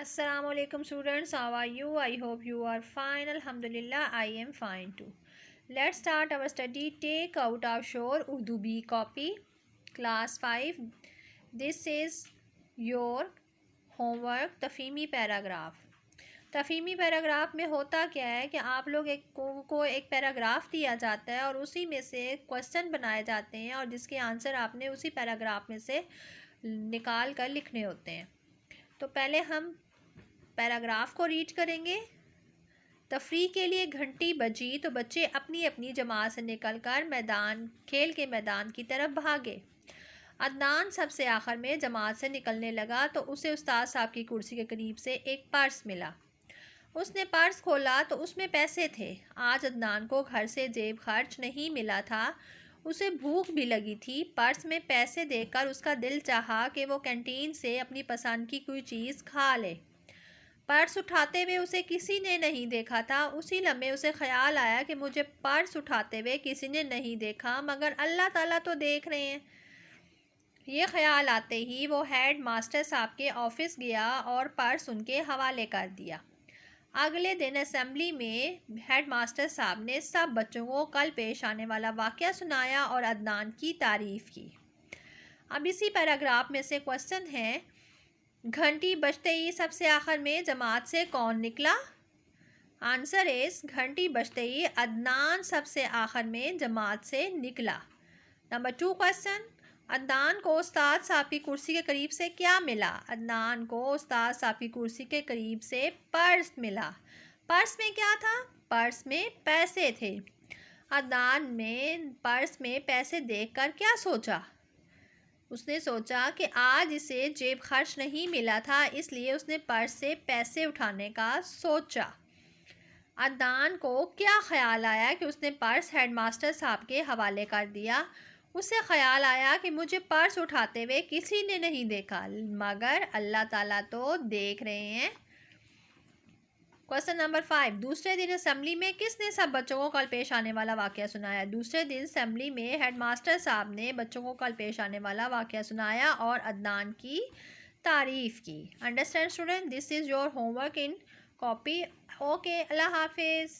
Assalamu alaikum students, how are you? I hope you are fine. Alhamdulillah, I am fine too. Let's start our study. Take out our shore Urdu B copy. Class 5. This is your homework. तफ़हीमी paragraph. तफ़हीमी paragraph में होता क्या है कि आप लोग को एक पैराग्राफ दिया जाता है और उसी में से क्वेश्चन बनाए जाते हैं और जिसके आंसर आपने उसी पैराग्राफ में से निकाल कर लिखने होते हैं. तो पहले हम पैराग्राफ को रीड करेंगे. तफरी के लिए घंटी बजी तो बच्चे अपनी अपनी जमात से निकलकर खेल के मैदान की तरफ भागे. अदनान सबसे आखिर में जमात से निकलने लगा तो उसे उस्ताद साहब की कुर्सी के करीब से एक पर्स मिला. उसने पर्स खोला तो उसमें पैसे थे. आज अदनान को घर से जेब खर्च नहीं मिला था. उसे भूख भी लगी थी. पर्स में पैसे देखकर उसका दिल चाहा कि वो कैंटीन से अपनी पसंद की कोई चीज़ खा ले. पर्स उठाते हुए उसे किसी ने नहीं देखा था. उसी लम्हे उसे ख़याल आया कि मुझे पर्स उठाते हुए किसी ने नहीं देखा मगर अल्लाह ताला तो देख रहे हैं. ये ख़याल आते ही वो हेड मास्टर साहब के ऑफ़िस गया और पर्स उनके हवाले कर दिया. अगले दिन असेंबली में हेड मास्टर साहब ने सब बच्चों को कल पेश आने वाला वाक़या सुनाया और अदनान की तारीफ़ की. अब इसी पैराग्राफ में से क्वेश्चन है, घंटी बजते ही सबसे आखिर में जमात से कौन निकला? आंसर इस घंटी बजते ही अदनान सबसे आखिर में जमात से निकला. नंबर 2 क्वेश्चन, अदनान को उस्ताद साहब की कुर्सी के करीब से क्या मिला? अदनान को उस्ताद साहब की कुर्सी के करीब से पर्स मिला. पर्स में क्या था? पर्स में पैसे थे. अदनान में पर्स में पैसे देखकर क्या सोचा? उसने सोचा कि आज इसे जेब खर्च नहीं मिला था इसलिए उसने पर्स से पैसे उठाने का सोचा. अदनान को क्या ख़याल आया कि उसने पर्स हेडमास्टर साहब के हवाले कर दिया. उसे ख़याल आया कि मुझे पर्स उठाते हुए किसी ने नहीं देखा मगर अल्लाह ताला तो देख रहे हैं. क्वेश्चन नंबर 5, दूसरे दिन असेंबली में किसने सब बच्चों को कल पेश आने वाला वाक़या सुनाया? दूसरे दिन असेंबली में हेडमास्टर साहब ने बच्चों को कल पेश आने वाला वाक़या सुनाया और अदनान की तारीफ़ की. Understand student, this is your homework in copy. Okay, अल्लाह हाफिज़.